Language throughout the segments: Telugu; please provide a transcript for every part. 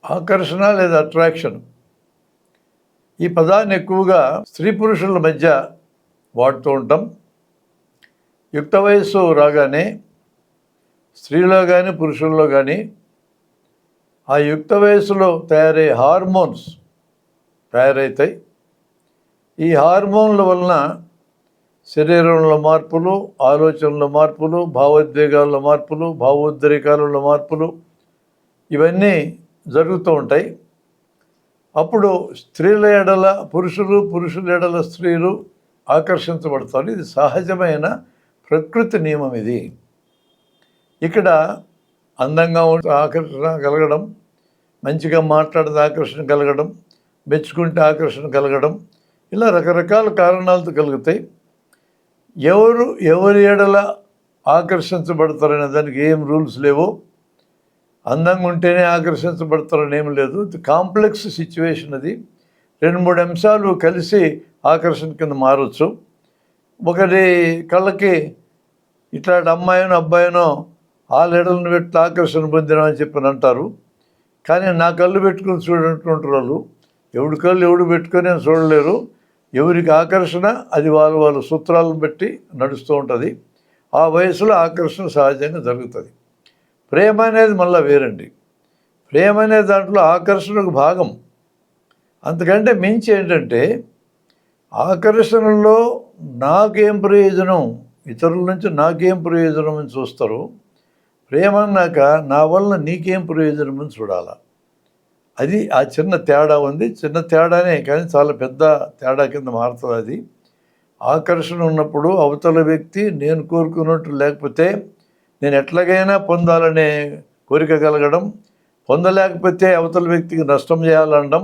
ఆకర్షణ లేదా అట్రాక్షన్ ఈ పదాన్ని ఎక్కువగా స్త్రీ పురుషుల మధ్య వాడుతూ ఉంటాం. యుక్త వయస్సు రాగానే స్త్రీలో కానీ పురుషుల్లో కానీ ఆ యుక్త వయస్సులో తయారయ్యే హార్మోన్స్ తయారవుతాయి. ఈ హార్మోన్ల వలన శరీరంలో మార్పులు, ఆలోచనల మార్పులు, భావోద్వేగాల్లో మార్పులు, భావోద్రేకాలలో మార్పులు ఇవన్నీ జరుగుతూ ఉంటాయి. అప్పుడు స్త్రీల ఎడల పురుషులు, పురుషుల ఎడల స్త్రీలు ఆకర్షించబడతారు. ఇది సహజమైన ప్రకృతి నియమం. ఇది ఇక్కడ అందంగా ఆకర్షణ కలగడం, మంచిగా మాట్లాడితే ఆకర్షణ కలగడం, మెచ్చుకుంటే ఆకర్షణ కలగడం, ఇలా రకరకాల కారణాలతో కలుగుతాయి. ఎవరి ఎడల ఆకర్షించబడతారనే దానికి ఏం రూల్స్ లేవు. అందంగా ఉంటేనే ఆకర్షించబడతారని ఏం లేదు. ఇది కాంప్లెక్స్ సిచ్యువేషన్. అది 2-3 అంశాలు కలిసి ఆకర్షణ కింద మారచ్చు. ఒకరి కళ్ళకి ఇట్లాంటి అమ్మాయినో అబ్బాయినో ఆ లెడలను పెట్టి ఆకర్షణ పొందినామని చెప్పని అంటారు. కానీ నా కళ్ళు పెట్టుకుని చూడటువంటి వాళ్ళు ఎవడి కళ్ళు ఎవడు పెట్టుకొని చూడలేరు. ఎవరికి ఆకర్షణ అది వాళ్ళ సూత్రాలను బట్టి నడుస్తూ ఉంటుంది. ఆ వయసులో ఆకర్షణ సహజంగా జరుగుతుంది. ప్రేమ అనేది మళ్ళీ వేరండి. ప్రేమ అనే దాంట్లో ఆకర్షణకు భాగం. అంతకంటే మించి ఏంటంటే ఆకర్షణలో నాకేం ప్రయోజనం, ఇతరుల నుంచి నాకేం ప్రయోజనం అని చూస్తారు. ప్రేమ అన్నాక నా వల్ల నీకేం ప్రయోజనం అని చూడాలి. అది ఆ చిన్న తేడా ఉంది. చిన్న తేడానే కానీ చాలా పెద్ద తేడా కింద మారుతుంది. అది ఆకర్షణ ఉన్నప్పుడు అవతల వ్యక్తి నేను కోరుకున్నట్టు లేకపోతే నేను ఎట్లాగైనా పొందాలనే కోరిక కలగడం, పొందలేకపోతే అవతల వ్యక్తికి నష్టం చేయాలనడం,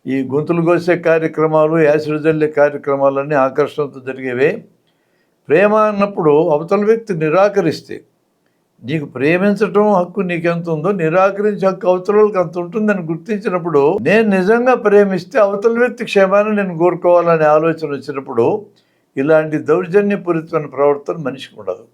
ఈ గొంతులు కోసే కార్యక్రమాలు, యాసిడ్ జల్లే కార్యక్రమాలన్నీ ఆకర్షణతో జరిగేవే. ప్రేమ అన్నప్పుడు అవతల వ్యక్తి నిరాకరిస్తే, నీకు ప్రేమించటం హక్కు నీకెంత ఉందో నిరాకరించే హక్కు అవతల వాళ్ళకి అంత ఉంటుందని గుర్తించినప్పుడు, నేను నిజంగా ప్రేమిస్తే అవతల వ్యక్తి క్షేమాన్ని నేను కోరుకోవాలనే ఆలోచన వచ్చినప్పుడు ఇలాంటి దౌర్జన్యపూరితమైన ప్రవర్తన మనిషికి ఉండదు.